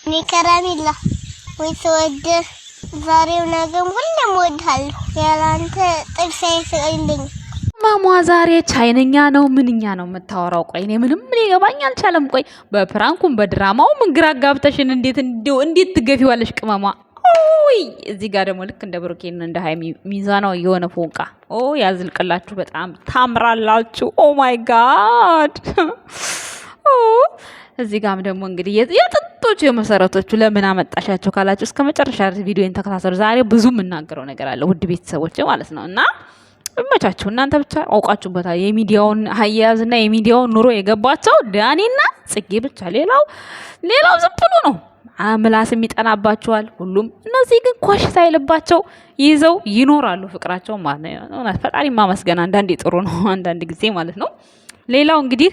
እኔ ከረሜላ ወይ ተወደ ዛሬው ነገም ሁሌም እወድሃለሁ ያላንተ ጥርሴ አይስቅልኝ። ማሟ ዛሬ ቻይነኛ ነው ምንኛ ነው የምታወራው? ቆይ እኔ ምንም ሊገባኝ አልቻለም። ቆይ በፕራንኩም በድራማውም ግራ ጋብተሽን እንዴት ትገፊዋለሽ ቅመሟ? ኦይ እዚህ ጋር ደግሞ ልክ እንደ ብሩኬን እንደ ሃይሚ ሚዛናው የሆነ ፎንቃ ያዝልቅላችሁ። በጣም ታምራላችሁ። ኦ ማይ ጋድ። እዚህ ጋርም ደግሞ እንግዲህ የጥንቶቹ የመሰረቶቹ ለምን አመጣሻቸው ካላችሁ እስከ መጨረሻ ቪዲዮን ተከታተሉ። ዛሬ ብዙ የምናገረው ነገር አለ ውድ ቤተሰቦች ማለት ነው። እና እመቻችሁ እናንተ ብቻ አውቃችሁበታል የሚዲያውን አያያዝና የሚዲያውን ኑሮ የገባቸው ዳኒና ጽጌ ብቻ። ሌላው ዝም ብሎ ነው። ምላስም ይጠናባቸዋል ሁሉም። እነዚህ ግን ኮሽ ሳይልባቸው ይዘው ይኖራሉ ፍቅራቸው ማለት ነው። ፈጣሪ ማመስገን አንዳንዴ ጥሩ ነው፣ አንዳንድ ጊዜ ማለት ነው። ሌላው እንግዲህ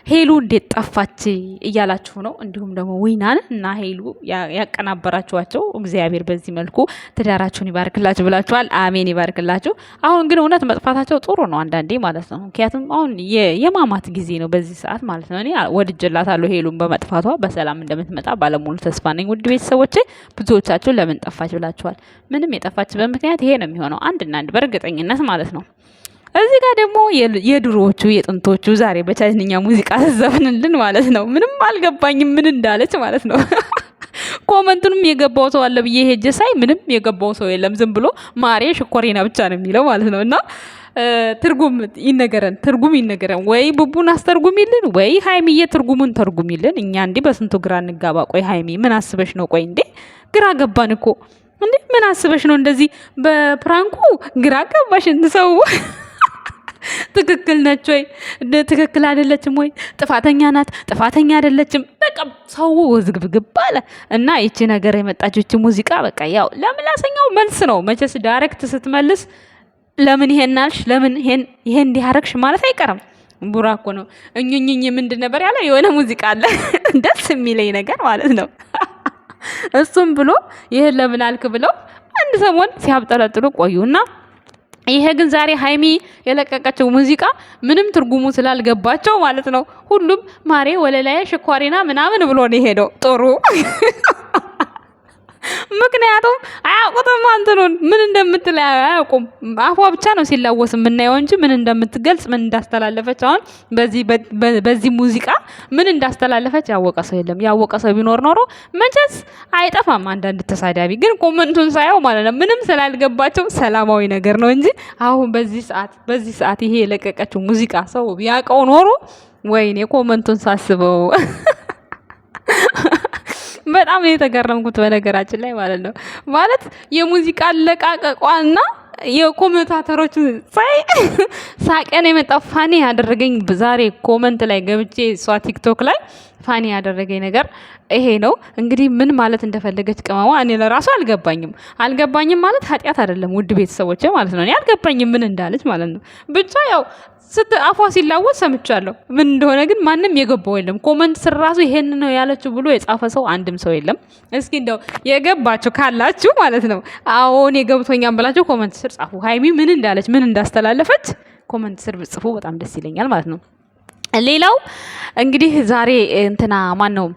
ሄሉ እንዴት ጠፋች እያላችሁ ነው። እንዲሁም ደግሞ ዊናን እና ሄሉ ያቀናበራችኋቸው እግዚአብሔር በዚህ መልኩ ትዳራችሁን ይባርክላችሁ ብላችኋል። አሜን ይባርክላችሁ። አሁን ግን እውነት መጥፋታቸው ጥሩ ነው አንዳንዴ ማለት ነው። ምክንያቱም አሁን የማማት ጊዜ ነው በዚህ ሰዓት ማለት ነው። እኔ ወድጀላታለሁ ሄሉን በመጥፋቷ በሰላም እንደምትመጣ ባለሙሉ ተስፋ ነኝ። ውድ ቤተሰቦቼ ብዙዎቻችሁ ለምን ጠፋች ብላችኋል። ምንም የጠፋችበት ምክንያት ይሄ ነው የሚሆነው፣ አንድና አንድ በእርግጠኝነት ማለት ነው። እዚህ ጋር ደግሞ የድሮዎቹ የጥንቶቹ ዛሬ በቻይንኛ ሙዚቃ ዘፈንልን ማለት ነው። ምንም አልገባኝም ምን እንዳለች ማለት ነው። ኮመንቱንም የገባው ሰው አለ ብዬ ሄጄ ሳይ ምንም የገባው ሰው የለም። ዝም ብሎ ማሬ ሽኮሬና ብቻ ነው የሚለው ማለት ነው። እና ትርጉም ይነገረን ወይ ቡቡን አስተርጉሚልን ወይ ሃይሚዬ ትርጉሙን ተርጉሚልን። እኛ እንዲህ በስንቱ ግራ እንጋባ። ቆይ ሃይሚ ምን አስበሽ ነው? ቆይ እንዴ ግራ ገባን እኮ እንዴ ምን አስበሽ ነው? እንደዚህ በፕራንኩ ግራ ገባሽን ሰው ትክክል ነች ወይ ትክክል አይደለችም ወይ ጥፋተኛ ናት ጥፋተኛ አይደለችም? በቃ ሰው ውዝግብግብ አለ እና ይቺ ነገር የመጣችው ይቺ ሙዚቃ በቃ ያው ለምላሰኛው መልስ ነው። መቼስ ዳይሬክት ስትመልስ ለምን ይሄን አልሽ ለምን ይሄን እንዲያረግሽ ማለት አይቀርም። ቡራ እኮ ነው እኙኝኝ ምንድን ነበር ያለው? የሆነ ሙዚቃ አለ ደስ የሚለኝ ነገር ማለት ነው። እሱም ብሎ ይሄን ለምን አልክ ብለው አንድ ሰሞን ሲያብጠለጥሉ ቆዩና ይሄ ግን ዛሬ ሃይሚ የለቀቀችው ሙዚቃ ምንም ትርጉሙ ስላልገባቸው ማለት ነው ሁሉም ማሬ ወለላዬ ሽኳሪና ምናምን ብሎ ነው ሄደው ጥሩ። ምክንያቱም አያውቁትም አንተን ምን እንደምትል አያውቁም። አፏ ብቻ ነው ሲላወስ የምናየው እንጂ ምን እንደምትገልጽ ምን እንዳስተላለፈች አሁን በዚህ ሙዚቃ ምን እንዳስተላለፈች ያወቀ ሰው የለም። ያወቀ ሰው ቢኖር ኖሮ መቼስ አይጠፋም አንዳንድ ተሳዳቢ። ግን ኮመንቱን ሳየው ማለት ነው ምንም ስላልገባቸው ሰላማዊ ነገር ነው እንጂ አሁን በዚህ ሰዓት ይሄ የለቀቀችው ሙዚቃ ሰው ቢያውቀው ኖሮ ወይኔ ኮመንቱን ሳስበው በጣም ነው የተገረምኩት በነገራችን ላይ ማለት ነው። ማለት የሙዚቃ አለቃቀቋና የኮሜንታተሮቹ ሳቀን የመጣው ፋኒ ያደረገኝ ዛሬ ኮመንት ላይ ገብቼ እሷ ቲክቶክ ላይ ፋኒ ያደረገኝ ነገር ይሄ ነው። እንግዲህ ምን ማለት እንደፈለገች ቅመሟ እኔ ለራሱ አልገባኝም ማለት ኃጢአት አይደለም ውድ ቤተሰቦቼ ማለት ነው። እኔ አልገባኝም ምን እንዳለች ማለት ነው። ብቻ ያው አፏ ሲላወስ ሰምቻለሁ። ምን እንደሆነ ግን ማንም የገባው የለም። ኮመንት ስር ራሱ ይሄን ነው ያለችው ብሎ የጻፈ ሰው አንድም ሰው የለም። እስኪ እንደው የገባችሁ ካላችሁ ማለት ነው አዎ እኔ ገብቶኛል ብላችሁ ኮመንት ስር ጻፉ። ሃይሚ ምን እንዳለች ምን እንዳስተላለፈች ኮመንት ስር ብጽፉ በጣም ደስ ይለኛል ማለት ነው። ሌላው እንግዲህ ዛሬ እንትና ማን ነው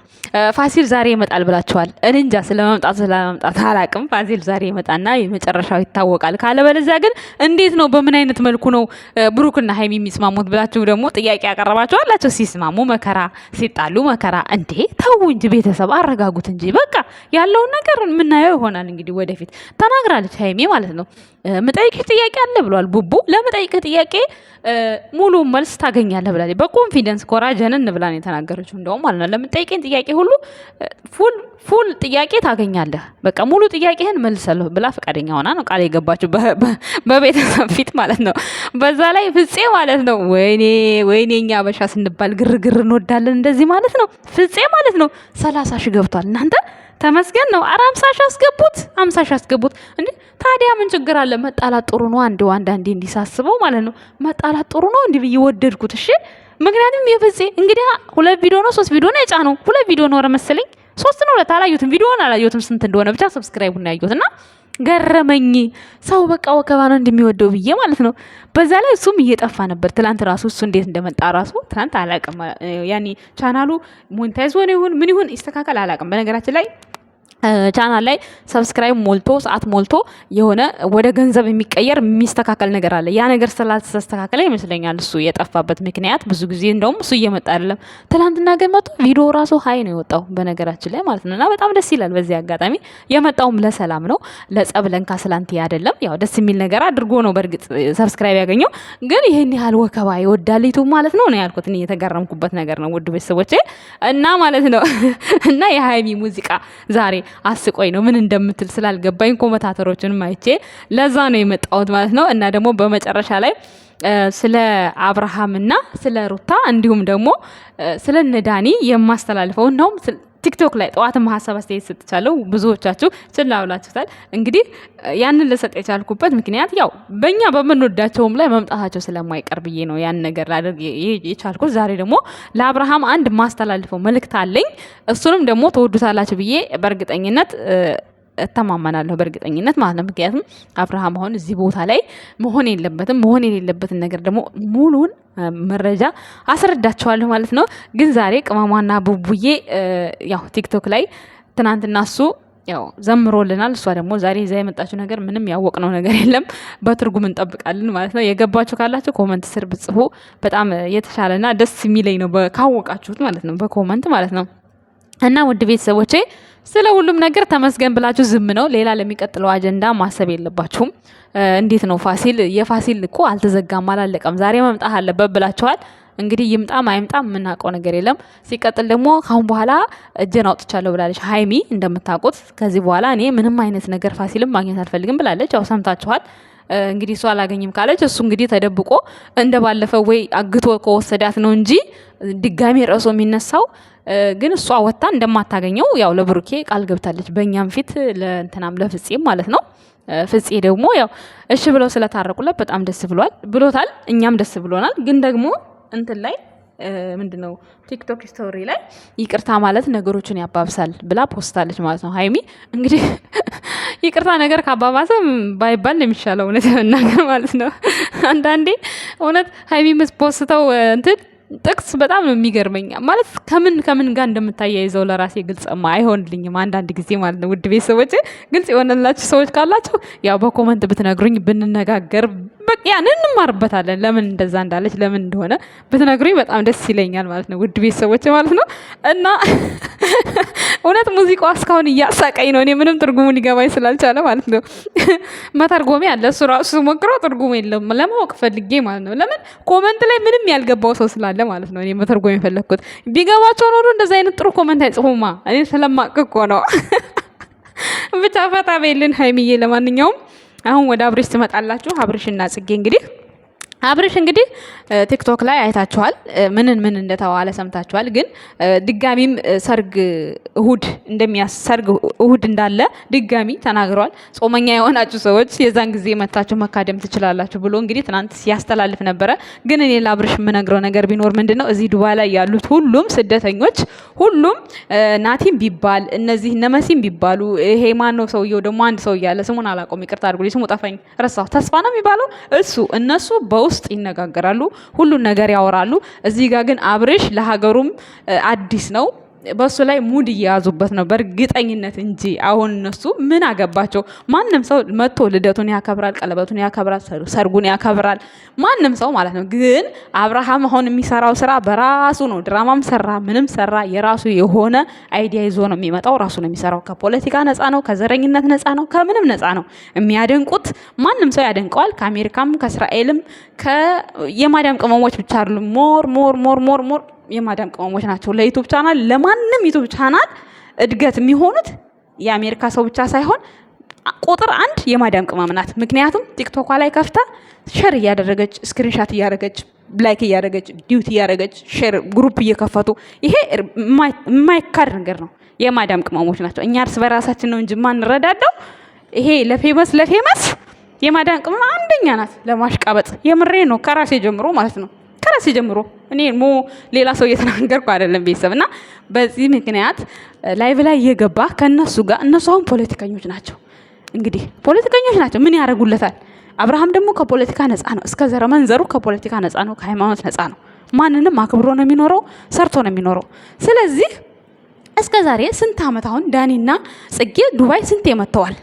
ፋሲል ዛሬ ይመጣል ብላችኋል። እንጃ ስለመምጣት አላቅም። ፋሲል ዛሬ ይመጣና የመጨረሻው ይታወቃል። ካለበለዚያ ግን እንዴት ነው በምን አይነት መልኩ ነው ብሩክና ሃይሚ የሚስማሙት ብላችሁ ደግሞ ጥያቄ ያቀረባችሁ አላችሁ። ሲስማሙ መከራ ሲጣሉ መከራ። እንዴ ተው እንጂ ቤተሰብ አረጋጉት እንጂ በቃ ያለውን ነገር የምናየው ይሆናል። እንግዲህ ወደፊት ተናግራለች ሃይሚ ማለት ነው። መጠይቅህ ጥያቄ አለ ብሏል ቡቡ። ለመጠይቅህ ጥያቄ ሙሉ መልስ ታገኛለህ ብላለች። በኮንፊደንስ ኮራጀንን ብላን የተናገረችው እንደውም ማለት ነው። ለምጠይቀኝ ጥያቄ ሁሉ ፉል ጥያቄ ታገኛለህ፣ በቃ ሙሉ ጥያቄህን መልሰለሁ ብላ ፈቃደኛ ሆና ነው ቃል የገባችው በቤተሰብ ፊት ማለት ነው። በዛ ላይ ፍፄ ማለት ነው ወይኔ እኛ አበሻ ስንባል ግርግር እንወዳለን እንደዚህ ማለት ነው። ፍፄ ማለት ነው 30 ሺህ ገብቷል እናንተ ተመስገን ነው። 50 ሺህ አስገቡት እንዴ! ታዲያ ምን ችግር አለ? መጣላት ጥሩ ነው። አንዳንዴ እንዲሳስበው ማለት ነው መጣላት ጥሩ ነው እንዴ ብዬ ወደድኩት። እሺ ምክንያቱም የፍፄ እንግዲህ 2 ቪዲዮ ነው 3 ቪዲዮ ነው የጫነው 2 ቪዲዮ ነው መሰለኝ 3 ነው። አላየሁትም፣ ቪዲዮውን አላየሁትም ስንት እንደሆነ ብቻ ሰብስክራይቡን ያየሁትና ገረመኝ። ሰው በቃ ወከባ ነው እንደሚወደው ብዬ ማለት ነው። በዛ ላይ እሱም እየጠፋ ነበር ትላንት ራሱ እሱ እንዴት እንደመጣ ራሱ ትላንት አላውቅም። ያኔ ቻናሉ ሞኔታይዝ ሆነ ይሁን ምን ይሁን ይስተካከል አላውቅም። በነገራችን ላይ ቻናል ላይ ሰብስክራይብ ሞልቶ ሰዓት ሞልቶ የሆነ ወደ ገንዘብ የሚቀየር የሚስተካከል ነገር አለ። ያ ነገር ስላልተስተካከለ ይመስለኛል እሱ የጠፋበት ምክንያት። ብዙ ጊዜ እንደውም እሱ እየመጣ አይደለም። ትላንትና ግን መጥቶ ቪዲዮ ራሱ ሀይ ነው የወጣው በነገራችን ላይ ማለት ነው። እና በጣም ደስ ይላል። በዚህ አጋጣሚ የመጣውም ለሰላም ነው፣ ለጸብ ለንካ ስላንት አይደለም። ያው ደስ የሚል ነገር አድርጎ ነው በእርግጥ ሰብስክራይብ ያገኘው። ግን ይሄን ያህል ወከባ ይወዳል ዩቱብ ማለት ነው ያልኩት እኔ የተገረምኩበት ነገር ነው ውድ ቤተሰቦቼ እና ማለት ነው እና የሀይሚ ሙዚቃ ዛሬ አስቆይ ነው ምን እንደምትል ስላልገባኝ ኮመንታተሮችንም አይቼ ለዛ ነው የመጣሁት ማለት ነው። እና ደግሞ በመጨረሻ ላይ ስለ አብርሃምና ስለ ሩታ እንዲሁም ደግሞ ስለ ነዳኒ የማስተላልፈው እንደውም ቲክቶክ ላይ ጠዋትም ሀሳብ አስተያየት ሰጥቻለሁ። ብዙዎቻችሁ ችላ ብላችሁታል። እንግዲህ ያንን ልሰጥ የቻልኩበት ምክንያት ያው በእኛ በምንወዳቸውም ላይ መምጣታቸው ስለማይቀር ብዬ ነው ያን ነገር ላደርግ የቻልኩት። ዛሬ ደግሞ ለአብርሃም አንድ ማስተላልፈው መልእክት አለኝ። እሱንም ደግሞ ተወዱታላችሁ ብዬ በእርግጠኝነት እተማመናለሁ በእርግጠኝነት ማለት ነው። ምክንያቱም አብርሃም አሁን እዚህ ቦታ ላይ መሆን የለበትም። መሆን የሌለበትን ነገር ደግሞ ሙሉን መረጃ አስረዳቸዋለሁ ማለት ነው። ግን ዛሬ ቅመሟና ቡቡዬ ያው ቲክቶክ ላይ ትናንትና እሱ ያው ዘምሮልናል። እሷ ደግሞ ዛሬ ይዛ የመጣችው ነገር ምንም ያወቅነው ነገር የለም። በትርጉም እንጠብቃለን ማለት ነው። የገባችሁ ካላችሁ ኮመንት ስር ብጽፉ በጣም የተሻለና ደስ የሚለኝ ነው፣ ካወቃችሁት ማለት ነው፣ በኮመንት ማለት ነው። እና ውድ ቤተሰቦቼ ስለ ሁሉም ነገር ተመስገን ብላችሁ ዝም ነው። ሌላ ለሚቀጥለው አጀንዳ ማሰብ የለባችሁም። እንዴት ነው የፋሲል እኮ አልተዘጋም አላለቀም፣ ዛሬ መምጣት አለበት ብላችኋል። እንግዲህ ይምጣም አይምጣም የምናውቀው ነገር የለም። ሲቀጥል ደግሞ ካሁን በኋላ እጄን አውጥቻለሁ ብላለች ሀይሚ። እንደምታውቁት ከዚህ በኋላ እኔ ምንም አይነት ነገር ፋሲልም ማግኘት አልፈልግም ብላለች። ያው ሰምታችኋል። እንግዲህ እሱ አላገኝም ካለች እሱ እንግዲህ ተደብቆ እንደ ባለፈው ወይ አግቶ ከወሰዳት ነው እንጂ ድጋሚ ርዕሶ የሚነሳው ግን እሷ ወጥታ እንደማታገኘው ያው ለብሩኬ ቃል ገብታለች። በእኛም ፊት ለእንትናም ለፍጼም ማለት ነው። ፍጼ ደግሞ ያው እሺ ብለው ስለታረቁለት በጣም ደስ ብሎታል። እኛም ደስ ብሎናል። ግን ደግሞ እንትን ላይ ምንድነው ቲክቶክ ስቶሪ ላይ ይቅርታ ማለት ነገሮችን ያባብሳል ብላ ፖስታለች ማለት ነው ሀይሚ። እንግዲህ ይቅርታ ነገር ካባባሰ ባይባል የሚሻለው እውነት መናገር ማለት ነው። አንዳንዴ እውነት ሀይሚ ፖስተው እንትን ጥቅስ በጣም ነው የሚገርመኝ። ማለት ከምን ጋር እንደምታያይዘው ለራሴ ግልጽ አይሆንልኝም አንዳንድ ጊዜ ማለት ነው። ውድ ቤተሰቦች ግልጽ የሆነላችሁ ሰዎች ካላችሁ ያው በኮመንት ብትነግሩኝ ብንነጋገር በቃ ያን እንማርበታለን። ለምን እንደዛ እንዳለች ለምን እንደሆነ ብትነግሩኝ በጣም ደስ ይለኛል ማለት ነው። ውድ ቤተሰቦች ማለት ነው። እና እውነት ሙዚቃው እስካሁን እያሳቀኝ ነው። እኔ ምንም ትርጉሙ ሊገባኝ ስላልቻለ ማለት ነው። መተርጎሜ አለ እሱ ራሱ ሞክረው ትርጉሙ የለም ለማወቅ ፈልጌ ማለት ነው። ለምን ኮመንት ላይ ምንም ያልገባው ሰው ስላለ ማለት ነው። እኔ መተርጎም የፈለግኩት ቢገባቸው ኖሮ እንደዛ አይነት ጥሩ ኮመንት አይጽፉማ። እኔ ስለማቅ እኮ ነው። ብቻ ፈታ በይልን ሀይሚዬ። ለማንኛውም አሁን ወደ አብርሽ ትመጣላችሁ። አብርሽና ጽጌ እንግዲህ ቲክቶክ ላይ አይታችኋል። ምን እንደተዋለ ሰምታችኋል። ግን ድጋሚም ሰርግ እሁድ እንዳለ ድጋሚ ተናግረዋል። ጾመኛ የሆናችሁ ሰዎች የዛን ጊዜ መታችሁ መካደም ትችላላችሁ ብሎ እንግዲህ ትናንት ሲያስተላልፍ ነበረ። ግን እኔ ለአብርሽ የምነግረው ነገር ቢኖር ምንድነው እዚህ ዱባይ ላይ ያሉት ሁሉም ስደተኞች ሁሉም ናቲም ቢባል እነዚህ ነመሲም ቢባሉ ይሄ ማን ነው ሰውየው ደግሞ አንድ ሰው እያለ ስሙን አላውቀውም፣ ይቅርታ አድርጉልኝ፣ ስሙ ጠፋኝ፣ ረሳሁ። ተስፋ ነው የሚባለው እነሱ በውስጥ ይነጋገራሉ፣ ሁሉን ነገር ያወራሉ። እዚህ ጋር ግን አብርሽ ለሀገሩም አዲስ ነው። በሱ ላይ ሙድ እየያዙበት ነው በእርግጠኝነት እንጂ አሁን እነሱ ምን አገባቸው? ማንም ሰው መጥቶ ልደቱን ያከብራል፣ ቀለበቱን ያከብራል፣ ሰርጉን ያከብራል፣ ማንም ሰው ማለት ነው። ግን አብርሃም አሁን የሚሰራው ስራ በራሱ ነው። ድራማም ሰራ ምንም ሰራ የራሱ የሆነ አይዲያ ይዞ ነው የሚመጣው። ራሱ ነው የሚሰራው። ከፖለቲካ ነፃ ነው፣ ከዘረኝነት ነፃ ነው፣ ከምንም ነፃ ነው። የሚያደንቁት ማንም ሰው ያደንቀዋል። ከአሜሪካም ከእስራኤልም የማዳም ቅመሞች ብቻ አይደሉም። ሞር የማዳም ቅመሞች ናቸው። ለዩቲዩብ ቻናል ለማንም ዩቲዩብ ቻናል እድገት የሚሆኑት የአሜሪካ ሰው ብቻ ሳይሆን ቁጥር 1 የማዳም ቅመም ናት። ምክንያቱም ቲክቶኳ ላይ ከፍታ ሼር እያደረገች ስክሪንሻት እያደረገች ላይክ እያደረገች ዲዩቲ እያደረገች ሼር ግሩፕ እየከፈቱ ይሄ የማይካድ ነገር ነው። የማዳም ቅመሞች ናቸው። እኛ እርስ በራሳችን ነው እንጂ ማንረዳዳው። ይሄ ለፌመስ የማዳም ቅመም አንደኛ ናት ለማሽቃበጥ። የምሬ ነው። ከራሴ ጀምሮ ማለት ነው። ከራሴ ጀምሮ እኔ ሌላ ሰው እየተናገርኩ አይደለም ቤተሰብ። እና በዚህ ምክንያት ላይቭ ላይ እየገባ ከነሱ ጋር እነሱ አሁን ፖለቲከኞች ናቸው። እንግዲህ ፖለቲከኞች ናቸው። ምን ያደርጉለታል? አብርሃም ደግሞ ከፖለቲካ ነፃ ነው። እስከ ዘረ መንዘሩ ከፖለቲካ ነፃ ነው። ከሃይማኖት ነፃ ነው። ማንንም አክብሮ ነው የሚኖረው። ሰርቶ ነው የሚኖረው። ስለዚህ እስከ ዛሬ ስንት ዓመት አሁን ዳኒና ጽጌ ዱባይ ስንት መጥተዋል።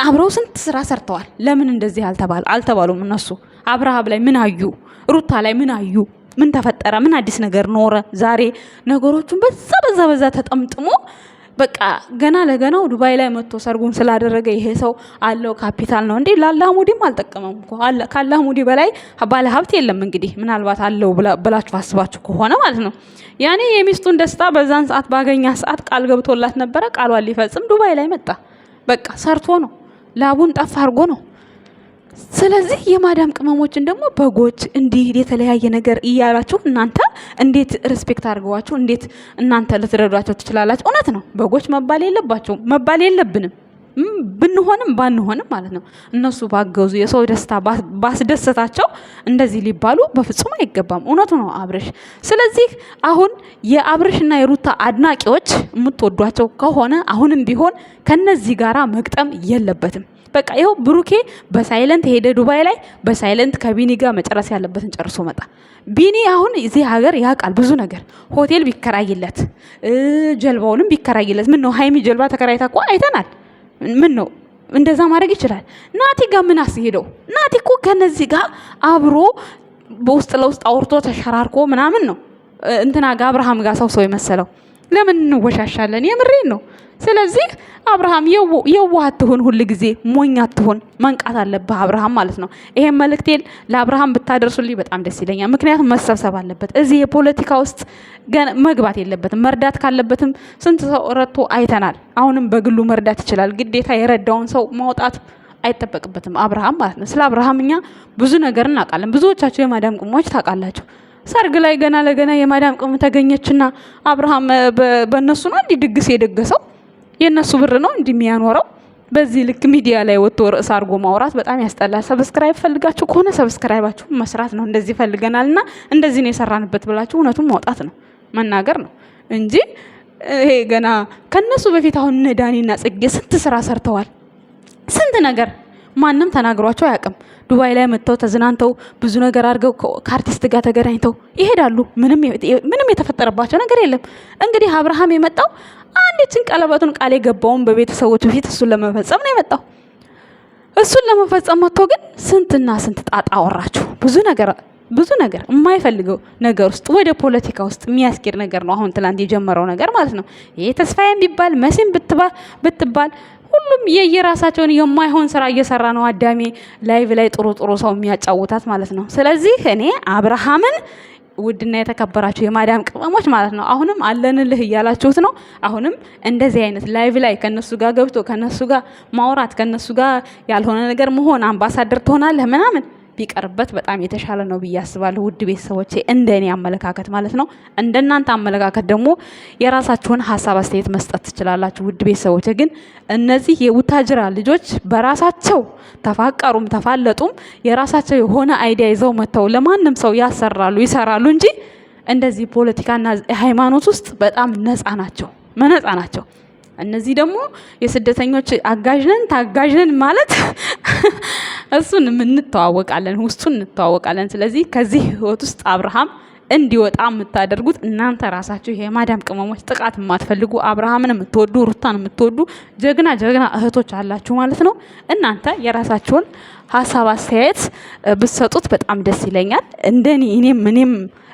አብረው ስንት ስራ ሰርተዋል። ለምን እንደዚህ አልተባሉም? እነሱ አብርሃም ላይ ምን አዩ? ሩታ ላይ ምን አዩ? ምን ተፈጠረ? ምን አዲስ ነገር ኖረ? ዛሬ ነገሮቹን በዛ ተጠምጥሞ በቃ ገና ለገናው ዱባይ ላይ መጥቶ ሰርጉን ስላደረገ ይሄ ሰው አለው ካፒታል ነው እንዴ? ላላሙዲም አልጠቀመም እኮ ካላሙዲ በላይ ባለ ሀብት የለም። እንግዲህ ምናልባት አለው ብላችሁ አስባችሁ ከሆነ ማለት ነው። ያኔ የሚስቱን ደስታ በዛን ሰዓት ባገኛ ሰዓት ቃል ገብቶላት ነበረ። ቃሏን ሊፈጽም ዱባይ ላይ መጣ። በቃ ሰርቶ ነው፣ ላቡን ጠፍ አድርጎ ነው። ስለዚህ የማዳም ቅመሞችን ደግሞ በጎች እንዲህ የተለያየ ነገር እያላችሁ እናንተ እንዴት ሪስፔክት አድርገዋችሁ እንዴት እናንተ ልትረዷቸው ትችላላችሁ? እውነት ነው። በጎች መባል የለባቸውም፣ መባል የለብንም ብንሆንም ባንሆንም ማለት ነው። እነሱ ባገዙ የሰው ደስታ ባስደሰታቸው እንደዚህ ሊባሉ በፍጹም አይገባም። እውነቱ ነው አብርሽ። ስለዚህ አሁን የአብርሽና የሩታ አድናቂዎች የምትወዷቸው ከሆነ አሁንም ቢሆን ከነዚህ ጋራ መግጠም የለበትም። በቃ ይኸው ብሩኬ በሳይለንት ሄደ ዱባይ ላይ በሳይለንት ከቢኒ ጋር መጨረስ ያለበትን ጨርሶ መጣ። ቢኒ አሁን እዚህ ሀገር ያውቃል ብዙ ነገር። ሆቴል ቢከራይለት ጀልባውንም ቢከራይለት ምን ነው ሃይሚ ጀልባ ተከራይታ እኮ አይተናል። ምን ነው እንደዛ ማድረግ ይችላል። ናቲ ጋር ምን አስሄደው? ናቲ እኮ ከነዚህ ጋር አብሮ በውስጥ ለውስጥ አውርቶ ተሸራርኮ ምናምን ነው እንትና ጋር አብርሃም ጋር ሰው የመሰለው። ለምን እንወሻሻለን? የምሬን ነው። ስለዚህ አብርሃም የዋህ አትሁን፣ ሁል ጊዜ ሞኝ አትሁን። መንቃት አለብህ አብርሃም ማለት ነው። ይሄን መልእክቴን ለአብርሃም ብታደርሱልኝ በጣም ደስ ይለኛል። ምክንያቱም መሰብሰብ አለበት። እዚህ የፖለቲካ ውስጥ መግባት የለበትም። መርዳት ካለበትም ስንት ሰው ረድቶ አይተናል። አሁንም በግሉ መርዳት ይችላል። ግዴታ የረዳውን ሰው ማውጣት አይጠበቅበትም አብርሃም ማለት ነው። ስለ አብርሃም እኛ ብዙ ነገር እናውቃለን። ብዙዎቻችሁ የማዳም ቅሞች ታውቃላችሁ። ሰርግ ላይ ገና ለገና የማዳም ቅም ተገኘችና አብርሃም በእነሱ ነው እንዲህ ድግስ የደገሰው። የነሱ ብር ነው እንደሚያኖረው። በዚህ ልክ ሚዲያ ላይ ወጥቶ ርዕስ አድርጎ ማውራት በጣም ያስጠላል። ሰብስክራይብ ፈልጋችሁ ከሆነ ሰብስክራይባችሁ መስራት ነው። እንደዚህ ፈልገናልና እንደዚህ ነው የሰራንበት ብላችሁ እውነቱን ማውጣት ነው፣ መናገር ነው እንጂ ይሄ ገና ከነሱ በፊት አሁን እነ ዳኒና ጽጌ ስንት ስራ ሰርተዋል። ስንት ነገር ማንም ተናግሯቸው አያውቅም። ዱባይ ላይ መጥተው ተዝናንተው ብዙ ነገር አድርገው ከአርቲስት ጋር ተገናኝተው ይሄዳሉ። ምንም የተፈጠረባቸው ነገር የለም። እንግዲህ አብርሃም የመጣው አንዲችን ቀለበቱን ቃል የገባውን በቤተሰቦቹ ፊት እሱን ለመፈጸም ነው የመጣው። እሱን ለመፈጸም መጥቶ ግን ስንትና ስንት ጣጣ አወራችሁ። ብዙ ነገር የማይፈልገው ነገር ውስጥ ወደ ፖለቲካ ውስጥ የሚያስኬድ ነገር ነው አሁን ትላንት የጀመረው ነገር ማለት ነው። ይሄ ተስፋዬም ቢባል መሲም ብትባል ሁሉም የየራሳቸውን የማይሆን ስራ እየሰራ ነው። አዳሜ ላይቭ ላይ ጥሩ ሰው የሚያጫውታት ማለት ነው። ስለዚህ እኔ አብርሃምን ውድና የተከበራችሁ የማዳም ቅመሞች ማለት ነው አሁንም አለንልህ እያላችሁት ነው። አሁንም እንደዚህ አይነት ላይቭ ላይ ከነሱ ጋር ገብቶ ከነሱ ጋር ማውራት ከነሱ ጋር ያልሆነ ነገር መሆን አምባሳደር ትሆናለህ ምናምን ቢቀርበት በጣም የተሻለ ነው ብዬ አስባለሁ። ውድ ቤተሰቦቼ እንደኔ አመለካከት ማለት ነው። እንደናንተ አመለካከት ደግሞ የራሳችሁን ሀሳብ አስተያየት መስጠት ትችላላችሁ። ውድ ቤተሰቦቼ ግን እነዚህ የቡታጅራ ልጆች በራሳቸው ተፋቀሩም ተፋለጡም የራሳቸው የሆነ አይዲያ ይዘው መጥተው ለማንም ሰው ይሰራሉ እንጂ እንደዚህ ፖለቲካና ሃይማኖት ውስጥ በጣም ነፃ ናቸው። እነዚህ ደግሞ የስደተኞች አጋዥነን ታጋዥነን ማለት እሱን እንተዋወቃለን፣ ውስጡን እንተዋወቃለን። ስለዚህ ከዚህ ህይወት ውስጥ አብርሃም እንዲወጣ የምታደርጉት እናንተ ራሳችሁ የማዳም ቅመሞች፣ ጥቃት የማትፈልጉ አብርሃምን የምትወዱ ሩታን የምትወዱ ጀግና እህቶች አላችሁ ማለት ነው። እናንተ የራሳችሁን ሀሳብ አስተያየት ብትሰጡት በጣም ደስ ይለኛል። እንደኔ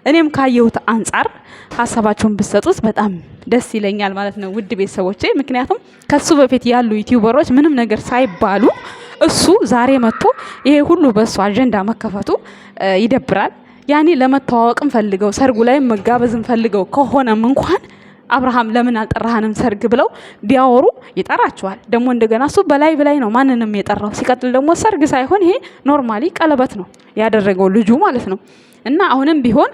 እኔም ካየሁት አንጻር ሀሳባችሁን ብትሰጡት በጣም ደስ ይለኛል ማለት ነው ውድ ቤተሰቦቼ። ምክንያቱም ከሱ በፊት ያሉ ዩቲዩበሮች ምንም ነገር ሳይባሉ እሱ ዛሬ መጥቶ ይሄ ሁሉ በሱ አጀንዳ መከፈቱ ይደብራል። ያኔ ለመተዋወቅም ፈልገው ሰርጉ ላይ መጋበዝም ፈልገው ከሆነም እንኳን አብርሃም ለምን አልጠራህንም ሰርግ ብለው ቢያወሩ ይጠራቸዋል። ደግሞ እንደገና እሱ በላይ ነው ማንንም የጠራው። ሲቀጥል ደግሞ ሰርግ ሳይሆን ይሄ ኖርማሊ ቀለበት ነው ያደረገው ልጁ ማለት ነው። እና አሁንም ቢሆን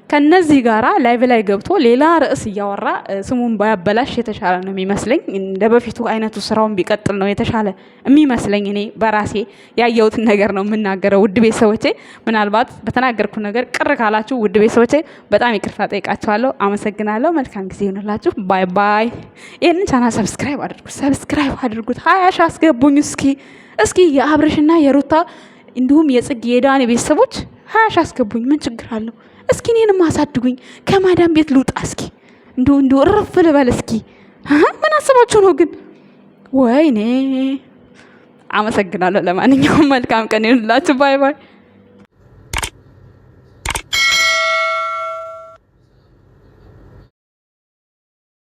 ከነዚህ ጋራ ላይቭ ላይ ገብቶ ሌላ ርዕስ እያወራ ስሙን ባያበላሽ የተሻለ ነው የሚመስለኝ። እንደ በፊቱ አይነቱ ስራውን ቢቀጥል ነው የተሻለ የሚመስለኝ። እኔ በራሴ ያየሁትን ነገር ነው የምናገረው። ውድ ቤተሰቦቼ ምናልባት በተናገርኩ ነገር ቅር ካላችሁ ውድ ቤተሰቦቼ በጣም ይቅርታ ጠይቃችኋለሁ። አመሰግናለሁ። መልካም ጊዜ ይሆንላችሁ። ባይ ባይ። ይህንን ቻናል ሰብስክራይብ አድርጉት። 20 ሺህ አስገቡኝ እስኪ የአብርሽና የሩታ እንዲሁም የጽጌ የዳኒ ቤተሰቦች 20 ሺህ አስገቡኝ። ምን ችግር አለው? እስኪ እኔንም አሳድጉኝ። ከማዳም ቤት ልውጣ እስኪ እንዲሁ እረፍ ልበል እስኪ። ምን አስባችሁ ነው ግን? ወይኔ አመሰግናለሁ። ለማንኛውም መልካም ቀን ይሁንላችሁ። ባይ ባይ።